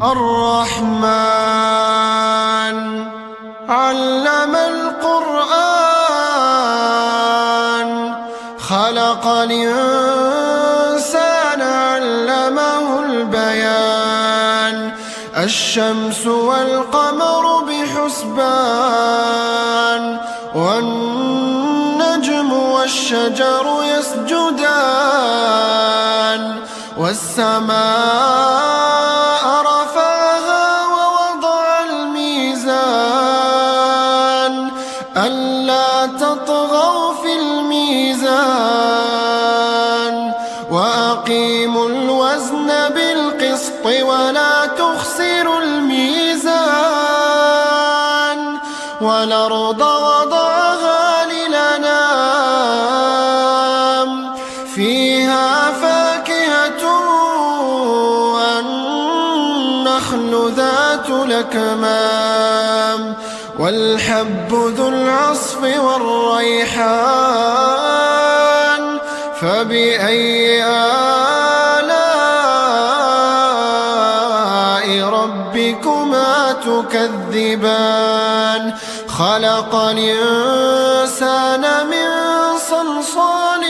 الرحمن علم القرآن خلق الإنسان علمه البيان الشمس والقمر بحسبان والنجم والشجر يسجدان والسماء رفعها ووضع الميزان ألا تطغوا في الميزان وأقيموا الوزن بالقسط ولا تخسروا الميزان والأرض وضعها للأنام فيها فاكهة والنخل ذات الأكمام والحب ذو العصف والريحان فبأي آلاء ربكما تكذبان خلق الإنسان من صلصال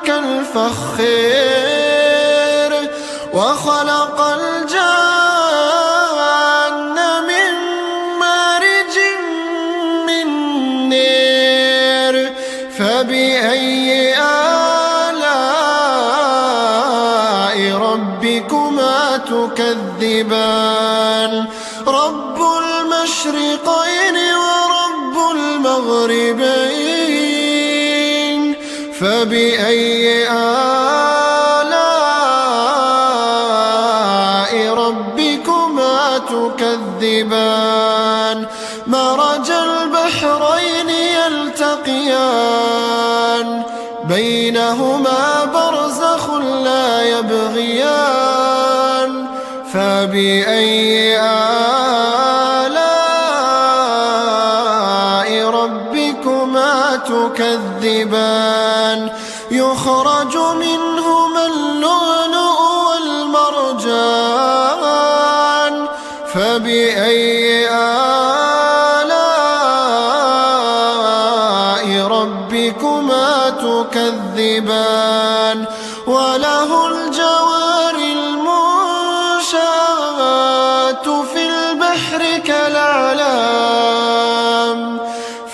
كالفخار وخلق الجان من مارج من نار فبأي آلاء ربكما تكذبان رب المشرقين ورب المغربين فبأي آلاء ربكما تكذبان مرج البحرين يلتقيان بينهما برزخ لا يبغيان فبأي آلاء ربكما تكذبان يخرج منهما اللؤلؤ والمرجان فبأي آلاء ربكما تكذبان وله الجوار المنشآت في البحر كالأعلام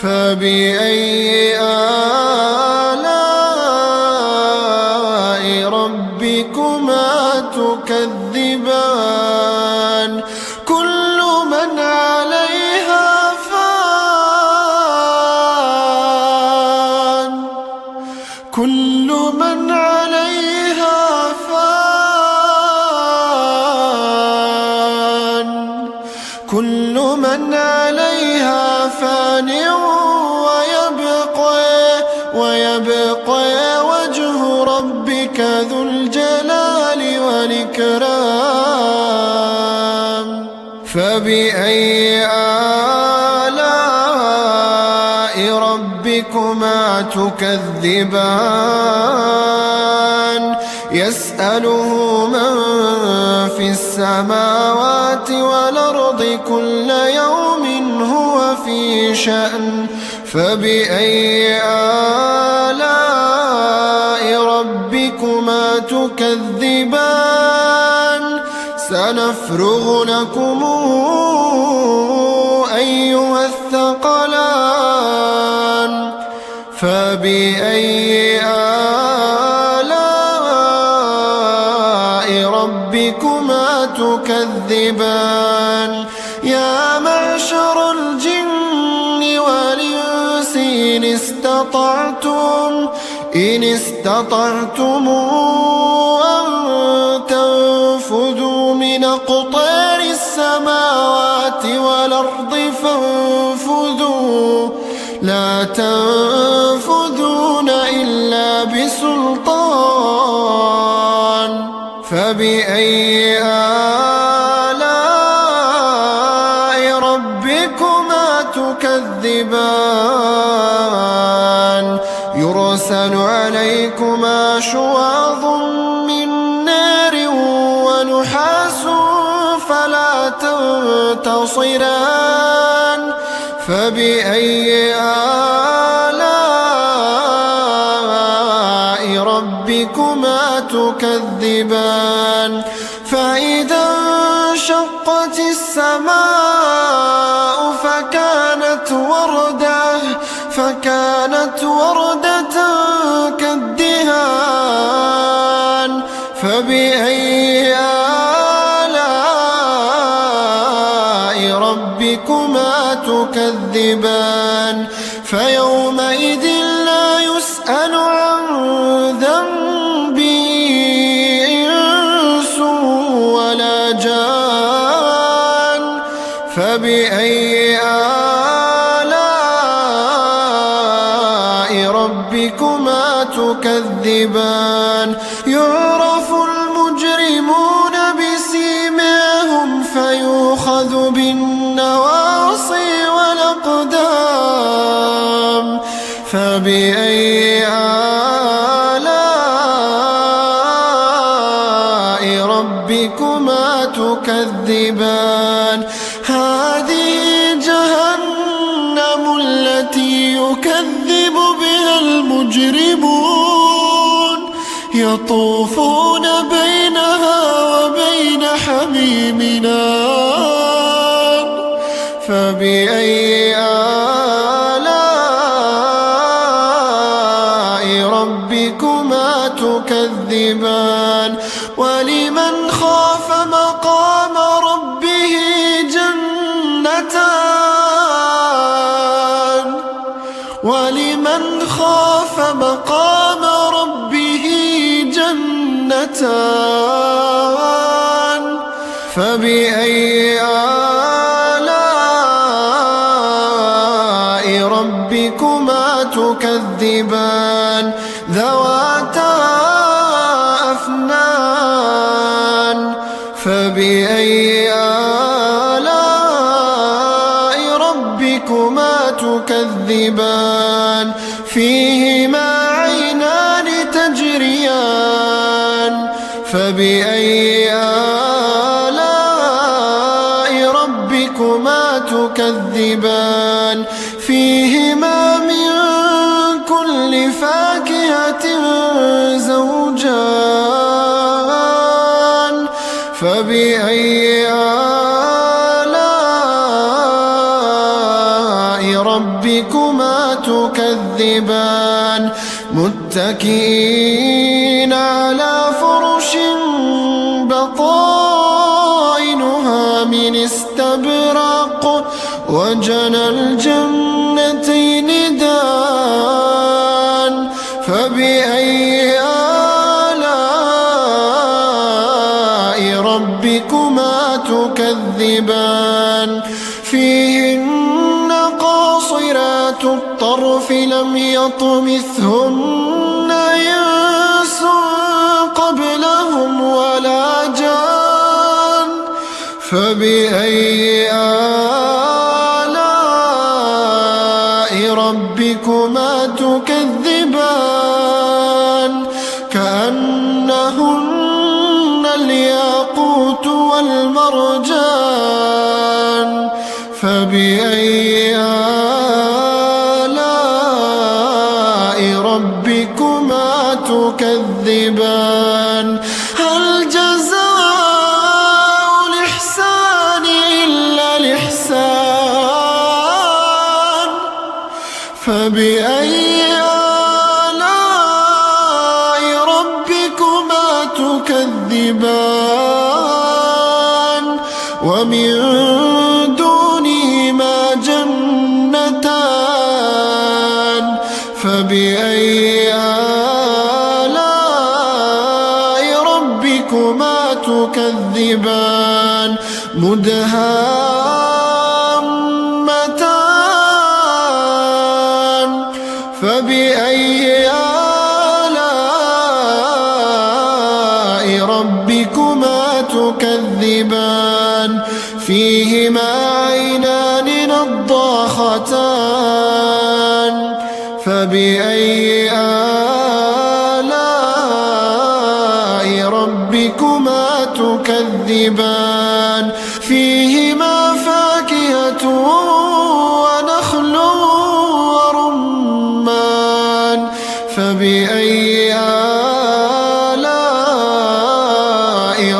فبأي آلاء ربكما تكذبان كل من عليها فان كل من عليها فان كل من عليها فان ويبقى وجه ربك ذو الجلال والإكرام فبأي آلاء ربكما تكذبان يسأله من في السماوات والأرض كل يوم هو في شأن فبأي آلاء ربكما تكذبان سنفرغ لكم أيها الثقلان فبأي آلاء ربكما تكذبان يا معشر الجن والإنس إن استطعتم أن تنفذوا من أقطار السماوات والأرض فانفذوا لا تنفذون إلا بسلطان فبأي آلاء ربكما تكذبان يرسل عليكما شواظ من نار ونحاس تنتصران فبأي آلاء ربكما تكذبان فإذا انشقت السماء فكانت وردة كالدهان فبأي آلاء ربكما تكذبان فيومئذ لا يسأل عن ذنبه إنس ولا جان فبأي آلاء ربكما تكذبان يعرف المجرمون بسيماهم فيؤخذ بالنواصي والأقدام فبأي آلاء ربكما تكذبان هذه جهنم التي يكذب بها المجرمون يطوفون بينها وبين حميمنا فبأي آلاء ربكما تكذبان ولمن خاف مقام ربه جنتان فبأي آلاء ربكما تكذبان ذواتا أفنان فبأي آلاء ربكما تكذبان فيهما عينان تجريان فبأي آلاء ربكما تكذبان فيهما من كل فاكهة زوجان فبأي آلاء ربكما تكذبان متكئين على فرش بطائنها من استبرق وجنى الجنتين دان فبأي آلاء ربكما تكذبان فيهن قاصرات الطرف لم يطمثهن إنس قبلهم ولا جان فبأي آلاء ربكما تكذبان كأنهن الياقوت والمرجان فبأي آلاء ربكما تكذبان هل جزاء الإحسان إلا الإحسان فبأي آلاء ربكما تكذبان ومن دونهما جنتان فبأي آلاء ربكما تكذبان مدهامتان فبأي آلاء ربكما تكذبان فيهما عينان نضاختان فبأي آلاء ربكما تكذبان فيهما فاكهة ونخل ورمان فبأي آلاء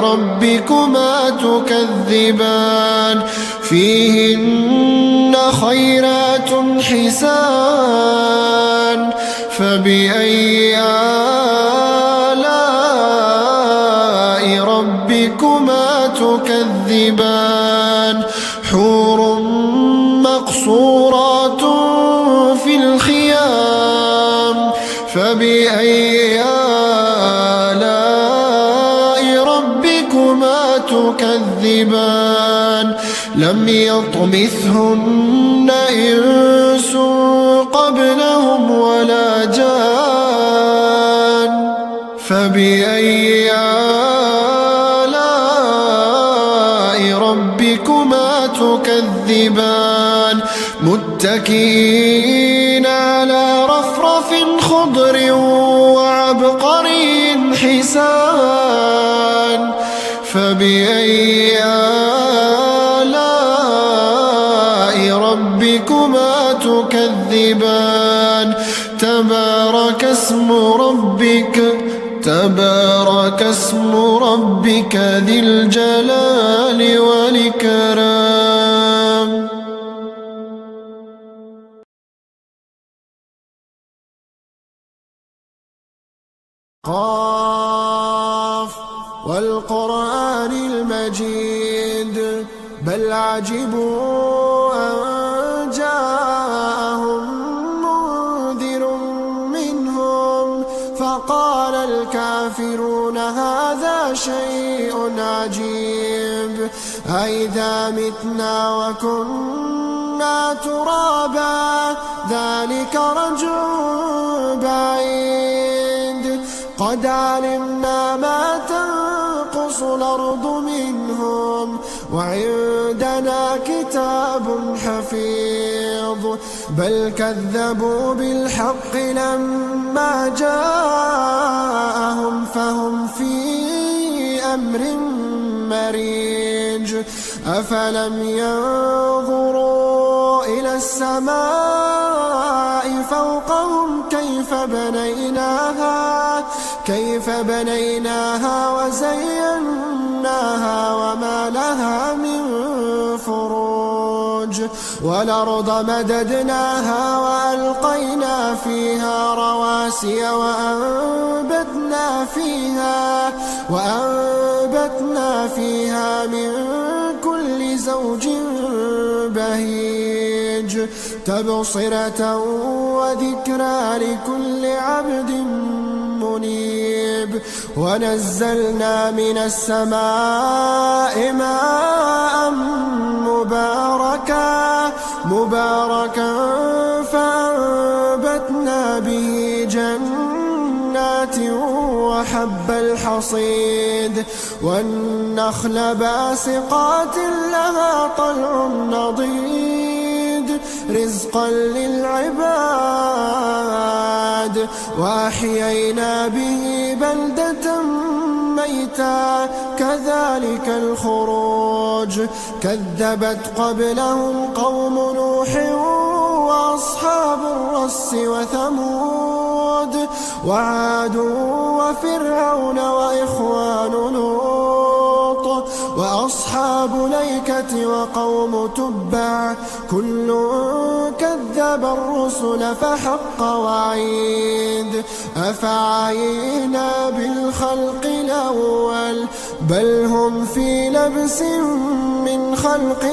ربكما تكذبان فيهن خيرات حسان فبأي آلاء ربكما تكذبان حور مقصورات في الخيام فبأي آلاء ربكما تكذبان لم يطمثهن إنس قبلهم ولا جان فبأي آلاء ربكما تكذبان متكئين على رفرف خضر وعبقري حسان فبأي آلاء ربكما تكذبان تبارك اسم ربك ذي الجلال والإكرام. قاف والقرآن المجيد بل عجبوا أن جاءهم منذر منهم فقال الكافرون هذا شيء عجيب أئذا متنا وكنا ترابا ذلك رجع بعيد قد علمنا ما تنقص الأرض منهم وعندنا كتاب حفيظ بل كذبوا بالحق لما جاءهم فهم في أمر مريج أفلم ينظروا إلى السماء فوقهم كيف بنيناها وزيناها وما لها من فروج والأرض مددناها وألقينا فيها رواسي وأنبتنا فيها من كل زوج بهيج تبصرة وذكرى لكل عبد منيب ونزلنا من السماء ماء مباركا فأنبتنا به جنات وحب الحصيد والنخل باسقات لها طلع نضيد رزقا للعباد وأحيينا به بلدة ميتا كذلك الخروج كذبت قبلهم قوم نوح وأصحاب الرس وثمود وعاد وفرعون وإخوان لوط وأصحاب الأيكة وقوم تبع كل كذب الرسل فحق وعيد أفعينا بالخلق الأول بل هم في لبس من خلق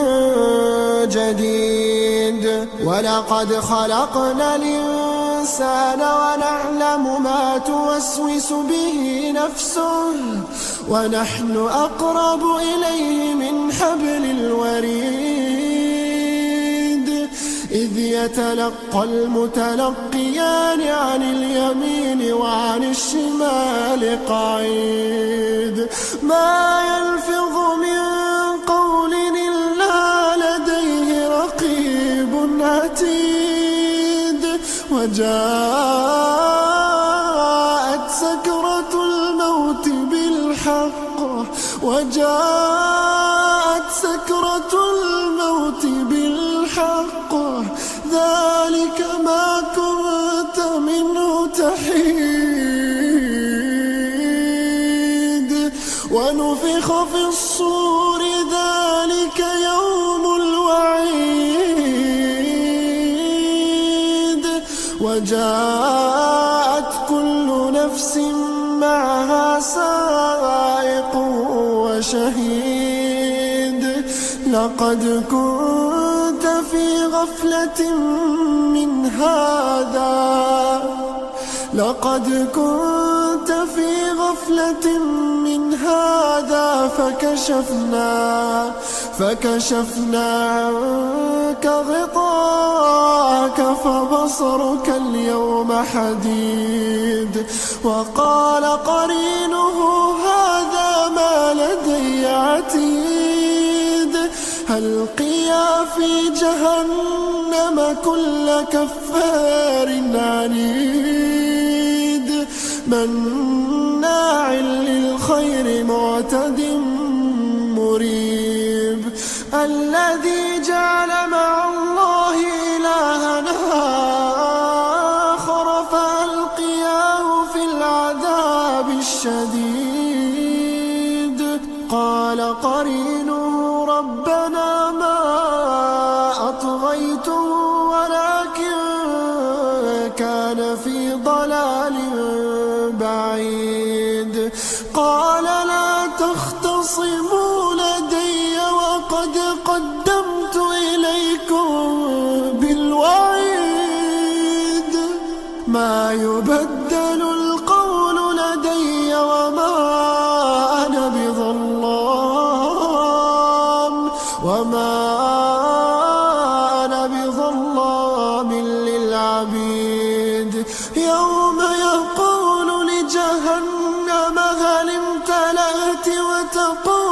جديد ولقد خلقنا الإنسان ونعلم ما توسوس به نفسه ونحن أقرب إليه من حبل الوريد إذ يتلقى المتلقيان عن اليمين وعن الشمال قعيد ما يلفظ من قول إلا لديه رقيب عتيد وجاءت سكرة الموت بالحق وجاءت ذلك ما كنت منه تحيد ونفخ في الصور ذلك يوم الوعيد وجاءت كل نفس معها سائق وشهيد لقد كنت في غفلة من هذا فكشفنا عنك غطاءك فبصرك اليوم حديد وقال قرينه هذا ما لدي عتيد ألقيا في جهنم كل كفار عنيد مناع للخير معتد مريب الذي جعل مع الله إلها آخر فألقياه في العذاب الشديد قال قرينه ربنا ما أطغيته ولكن كان في ضلال بعيد قال لا تختصموا لدي وقد قدمت إليكم بالوعيد ما يبدل القول لدي وما أنا بظلام للعبيد يوم يقول لجهنم هل امتلأت وتقول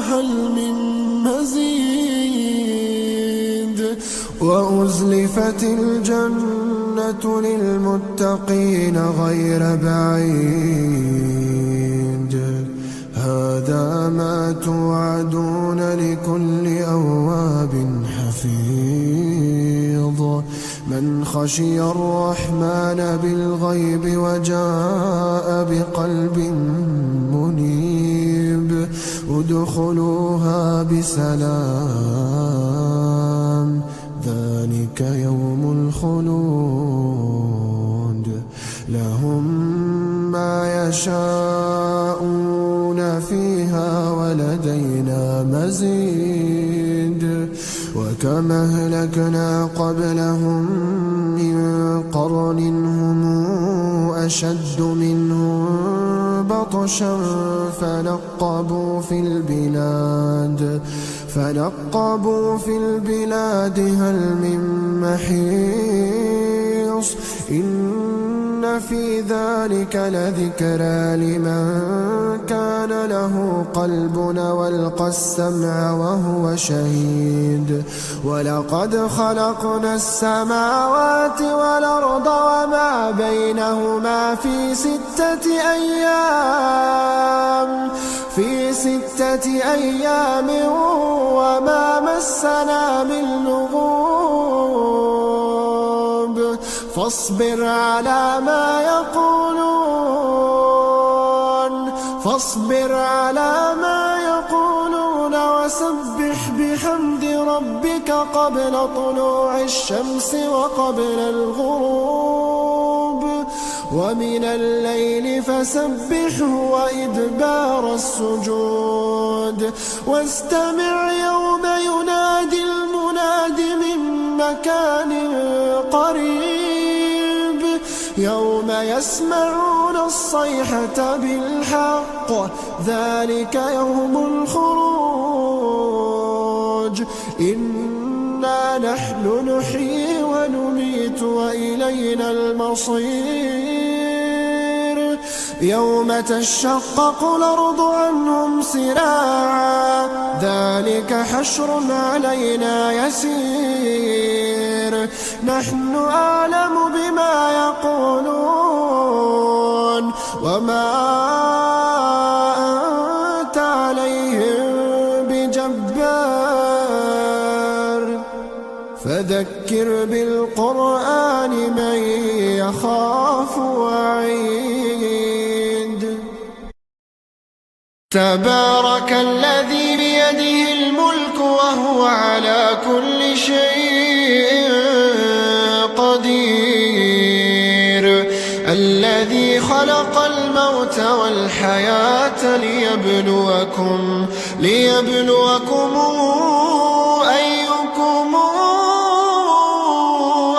هل من مزيد وأزلفت الجنة للمتقين غير بعيد هذا ما توعدون لكل أواب حفيظ من خشي الرحمن بالغيب وجاء بقلب منيب ادخلوها بسلام ذلك يوم الخلود لهم ما يشاءون فيها ولدينا مزيد وكم أهلكنا قبلهم من قرن هم أشد منهم بطشا فنقبوا في البلاد هل من محيص إن في ذلك لذكرى لمن كان له قلب والقى السمع وهو شهيد ولقد خلقنا السماوات والأرض وما بينهما في 6 أيام وما مسنا من لغوب فاصبر على ما يقولون وسبح بحمد ربك قبل طلوع الشمس وقبل الغروب ومن الليل فسبحه وإدبار السجود واستمع يوم ينادي المناد من مكان قريب يوم يسمعون الصيحة بالحق ذلك يوم الخروج إنا نحن نحيي ونميت وإلينا المصير يوم تشقق الأرض عنهم سراعا ذلك حشر علينا يسير بصير نحن أعلم بما يقولون وما أنت عليهم بجبار فذكر بالقرآن من يخاف وعيد تبارك الذي بيده الملك وهو على كل شيء قدير الذي خلق الموت والحياة ليبلوكم أيكم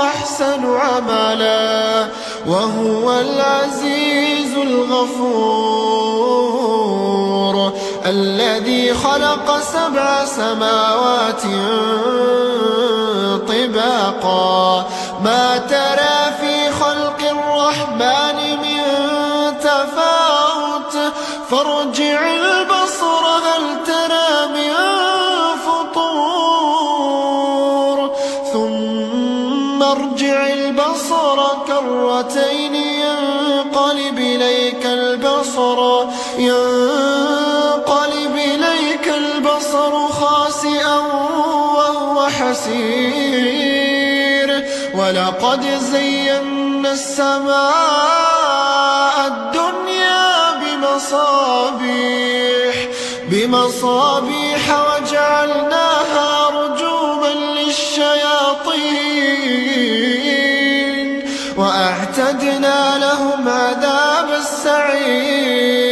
أحسن عملا وهو العزيز الغفور الذي خلق 7 سماوات طباقا ما ترى في خلق الرحمن من تفاوت فارجع البصر هل ترى من فطور ثم ارجع البصر كرتين ينقلب إليك البصر خاسئا وهو حسير ولقد زينا السماء الدنيا بمصابيح وجعلناها رجوما للشياطين وأعتدنا لهم عذاب السعير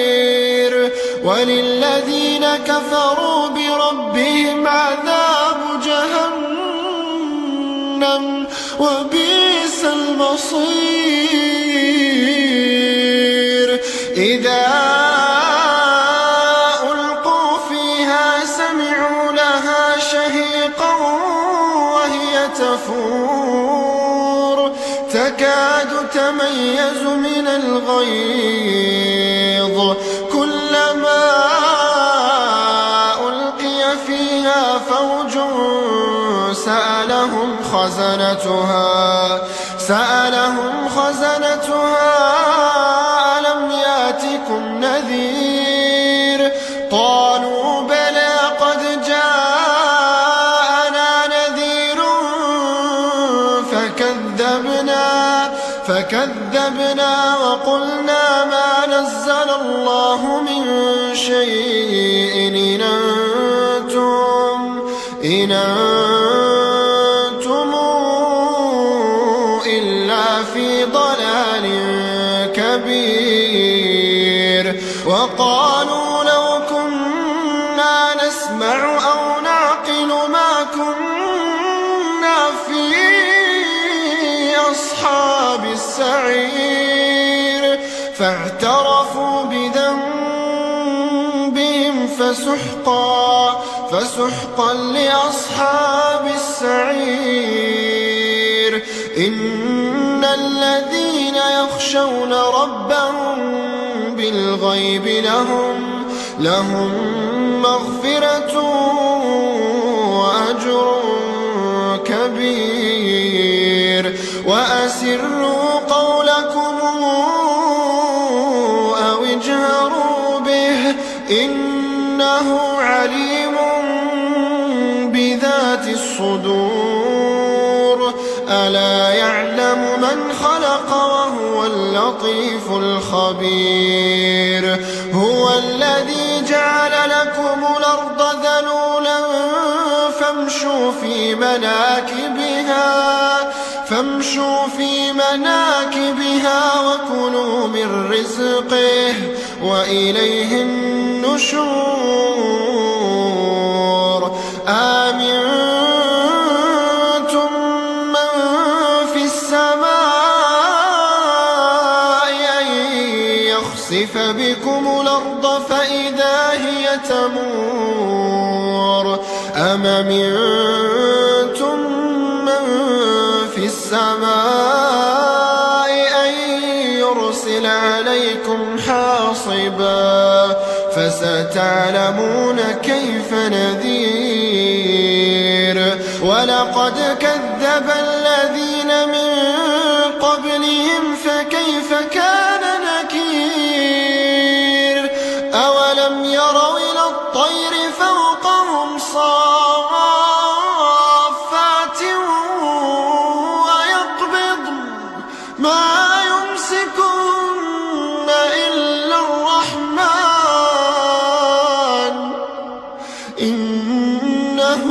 وللذين كفروا بربهم عذاب جهنم وبئس المصير إذا ألقوا فيها سمعوا لها شهيقا وهي تفور تكاد تميز من الغيظ كلما ألقي فيها فوج سألهم خزنتها ألم يأتكم نذير قالوا بلى قد جاءنا نذير فكذبنا وقلنا ما نزل الله من شيء إن أنتم إلا في ضلال كبير وقالوا لو كنا نسمع أو نعقل ما كنا في أصحاب السعير فاعترفوا بذنبهم فسحقا لأصحاب السعير إن الذين يخشون ربهم بالغيب لهم مغفرة وأجر كبير وأسروا قولكم أو اجهروا به إنه عليم بذات الصدور ألا يعلم من خلق وهو اللطيف الخبير هو الذي جعل لكم الأرض ذلولا فامشوا في مناكبها وكلوا من رزقه وإليه النشور آمنتم من في السماء أن يخسف بكم الأرض فإذا هي تمور أم أمنتم من في السماء أن يرسل عليكم حاصبا فستعلمون كيف نذير ولقد كذب الذين من قبلهم فكيف كان نكير أولم يروا إلى الطير فوقهم صافات ويقبضن ما يمسكن إلا الرحمن إنه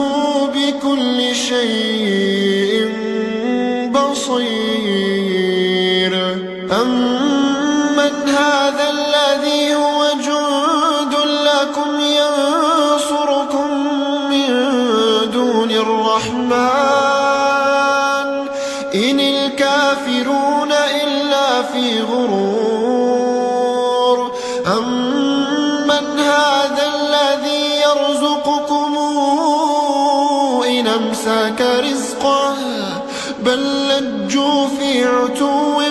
بكل شيء بصير أمن هذا الذي هو جند لكم ينصركم من دون الرحمن إن الكافرون إلا في غرور أمن هذا الذي يرزقكم إن أمسك رزقه بل لجوا في عتو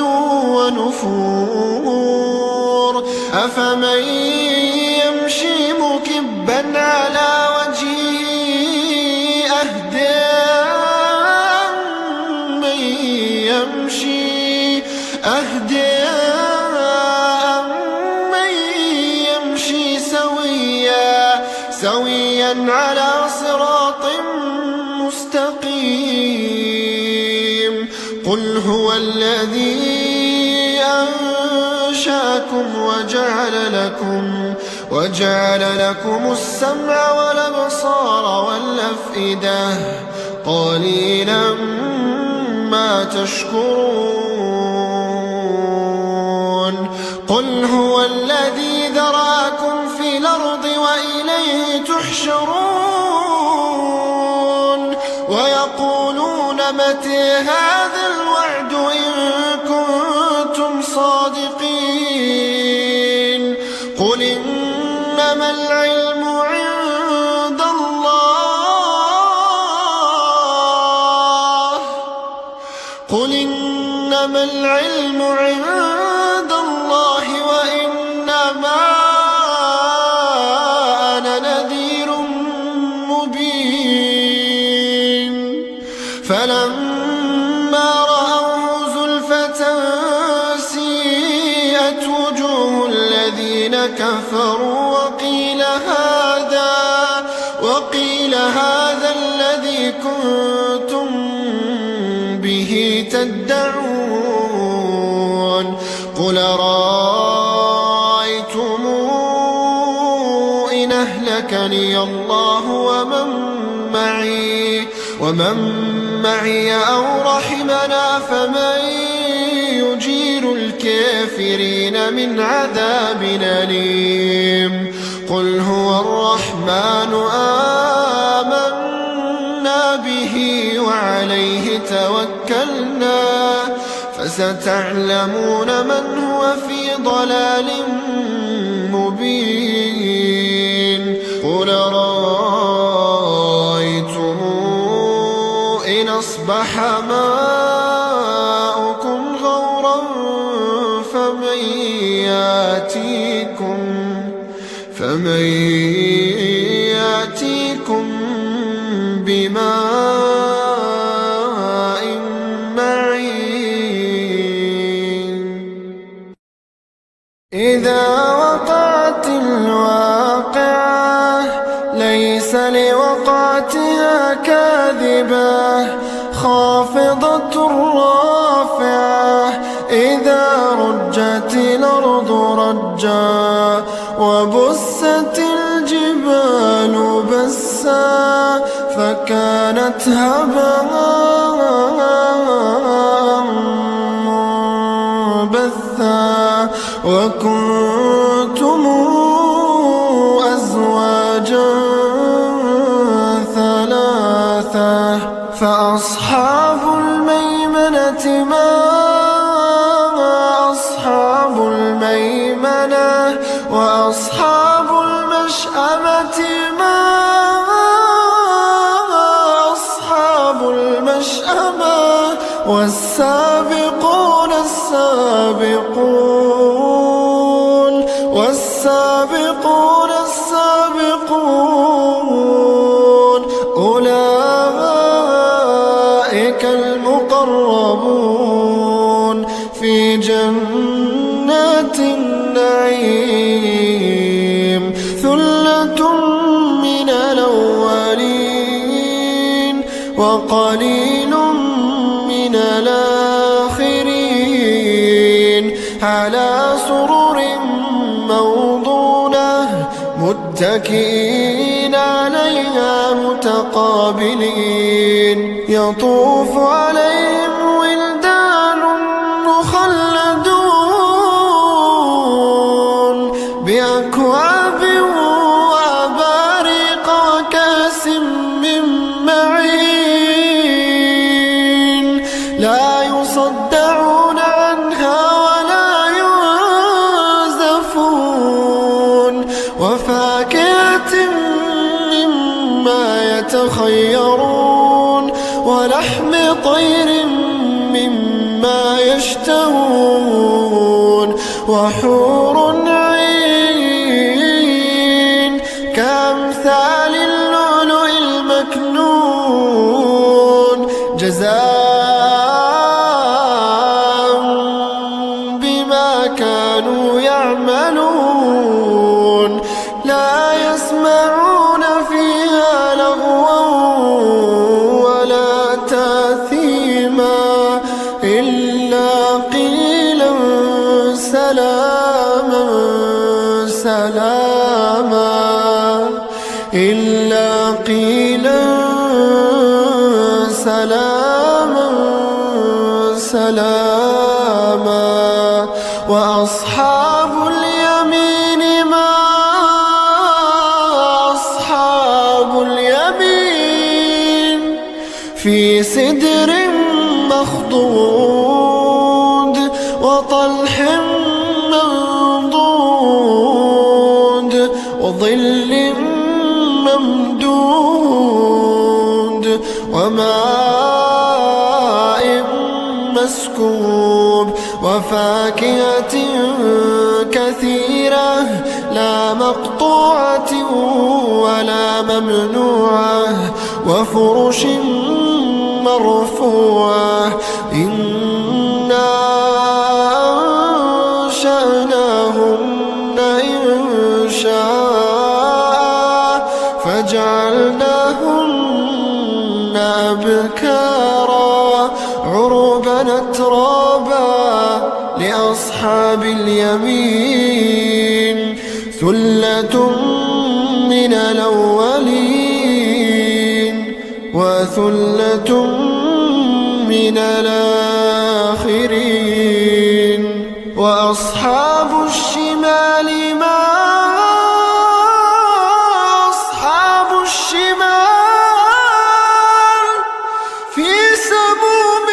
ونفور أفمن يمشي مكبا على وجهه أهدى أمن يمشي سويا على صراط مستقيم قل هو الذي أنشأكم وجعل لكم السمع والأبصار والأفئدة قليلا ما تشكرون قل هو الذي ذراكم في الأرض وإليه تحشرون ويقولون متى هذا الوعد إن كنتم صادقين قل إنما العلم عند الله وإنما أنا نذير مبين فلما رأوه زلفة سيئت وجوه الذين كفروا وقيل هذا الذي كنتم به تدعون قل رأيتم إن أهلكني الله ومن معي أو رحمنا فمن يجير الكافرين من عذاب أليم قل هو الرحمن آمنا به وعليه توكلنا فستعلمون من هو في ضلال مبين قل رأيتم إن أصبح ماؤكم غورا فمن يأتيكم بماء معين إذا وقعت الواقعة ليس لوقعتها كاذبة خافضة رافعة إذا رجت الأرض رجا وبست الجبال بسا فكانت هباء منبثا وكنتم أزواجا ثلاثة فأصحاب الميمنة ما أصحاب الميمنة وأصحاب المشأمة ما أصحاب المشأمة والسابقون السابقون أولئك المقربون المقربون في جنات النعيم. ثلة من الأولين وقليل من الآخرين على سرر موضونة متكئين عليها متقابلين. يطوف عليهم ولدان مخلدون بأكواب وأباريق وكأس من معين لا يصدعون عنها ولا ينزفون. وفاكهة مما يتخيرون ولحم طير مما يشتهون. وحور عين كأمثال اللؤلؤ المكنون جزاء بما كانوا يعملون. لا يسمعون فيها لغوا ولا تأثيما إلا قيلا سلاما سلاما إلا قيلا سلاما سلاما. وأصحاب اليمين ما أصحاب اليمين في سدر مخضود وطلح منضود وظل ممدود وماء مسكوب. وفاكهة كثيرة لا مقطوعة ولا ممنوعة وفرش مرفوعة. إنا أنشأناهن إنشاء فجعلناهن أبكارا عربا أترابا لأصحاب اليمين. ثلة من الأولين وثلة من الآخرين. وأصحاب الشمال ما أصحاب الشمال في سموم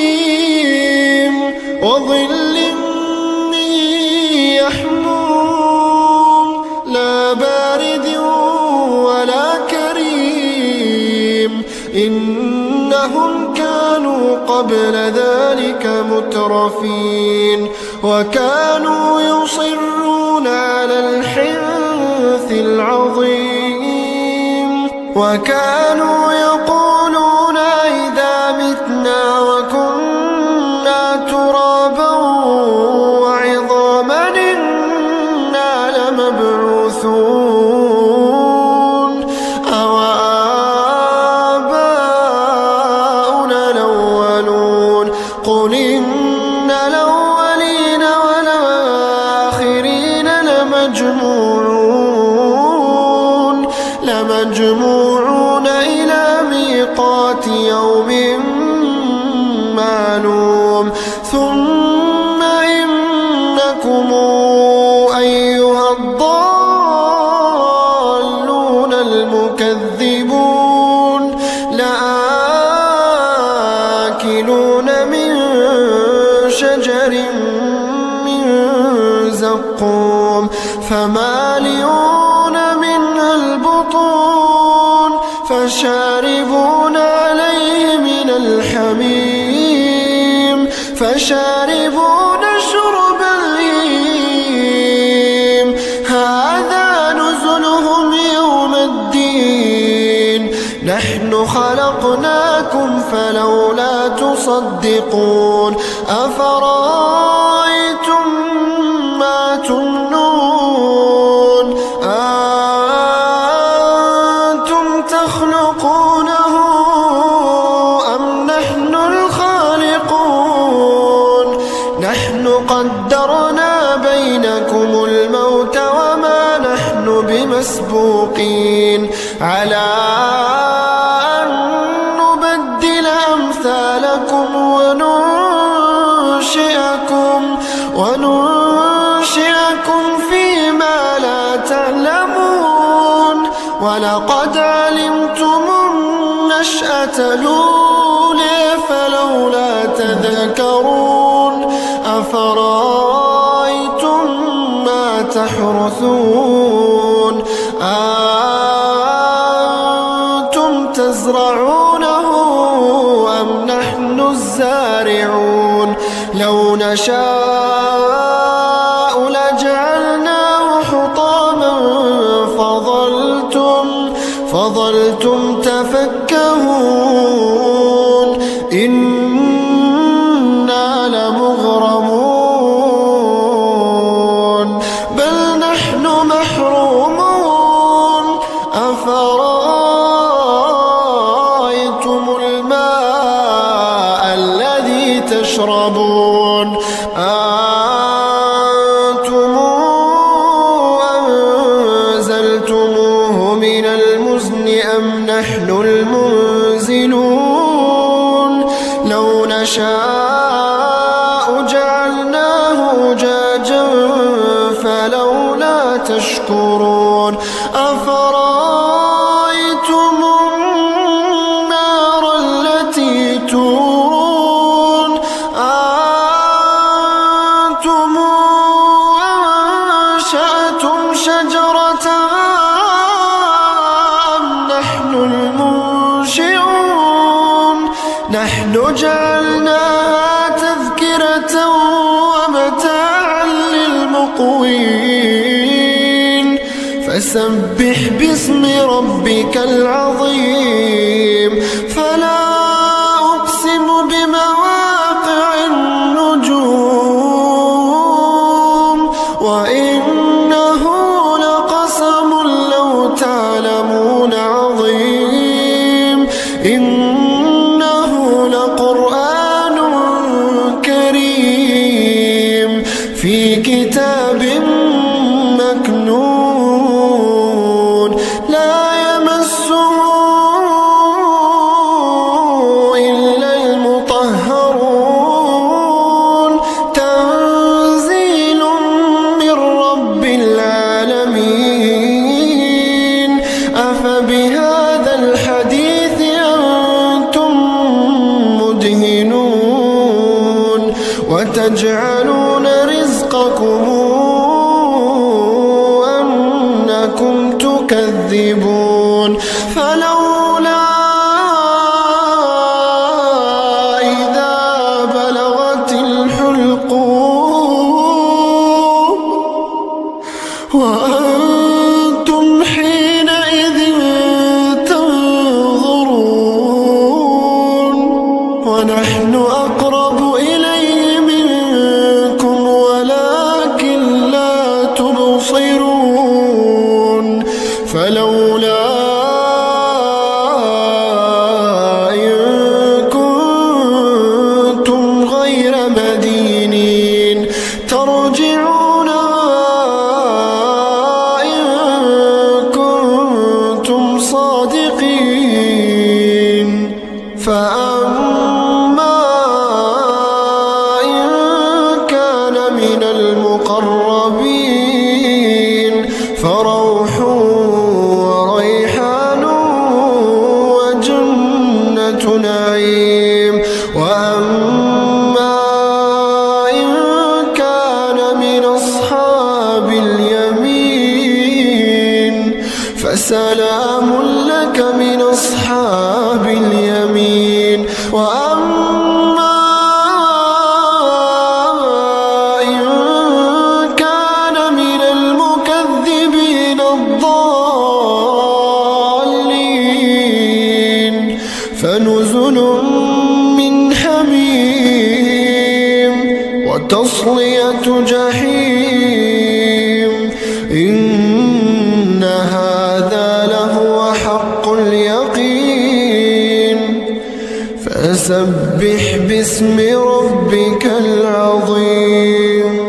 وحميم وظل من يحموم لا بارد ولا كريم. إنهم كانوا قبل ذلك مترفين وكانوا يصرون على الحنث العظيم. وكانوا يقولون إذا متنا وكنا ترابا وعظاما إنا لمبعوثون أو آباؤنا الأولون. قل إن الأولين والآخرين لمجموعون إلى ميقات يوم معلوم. ثم إنكم أيها الضالون المكذبون لآكلون من شجر من زقوم فمالئون منها البطون فشاربون عليه من الحميم فشاربون شرب الهيم. هذا نزلهم يوم الدين. نحن خلقنا رزقناكم فلولا تصدقون أفرأيتم ما تمنون أأنتم تخلقونه أم نحن الخالقون نحن قدرنا بينكم الموت وما نحن بمسبوقين على أن نبدل أمثالكم وننشئكم فيما لا تعلمون ولقد علمتم النشأة الأولى فلولا تذكرون أفرأيتم ما تحرثون أأنتم تزرعونه أم نحن الزارعون لو نشاء لجعلناه حطاما فظلتم تفكهون إنا لمغرمون بل نحن محرومون أفرأيتم الماء الذي تشربون أأنتم أنزلتموه من المزن أم نحن المنزلون لو نشاء جعلناه أجاجا فلولا تشكرون أفرأيتم النار التي تورون أأنتم أنشأتم شجرتها أم نحن المنشئون نحن جعلناها تذكرة ومتاعا للمقوين فسبح باسم ربك العظيم فلا أقسم بمواقع النجوم وإنه لقسم لو تعلمون عظيم إنه لقرآن كريم في كتاب مكنون لا يمسه إلا المطهرون تنزيل من رب العالمين أفبهذا الحديث أنتم مدهنون وتجعلون رزقكم أنكم تكذبون فلولا إذا بلغت الحلقوم وأنتم حينئذ تنظرون ونحن أقرب إليه منكم ولكن لا تبصرون فلولا إن كنتم غير مدينين ترجعونها إن كنتم صادقين فأما إن كان من المقربين فروح وريحان وجنة نعيم وأما إن كان من أصحاب اليمين فسلام لك من أصحاب اليمين وأما إن كان من المكذبين الضالين فنزل نزل من حميم وتصلية جحيم إن هذا لهو حق اليقين فسبح باسم ربك العظيم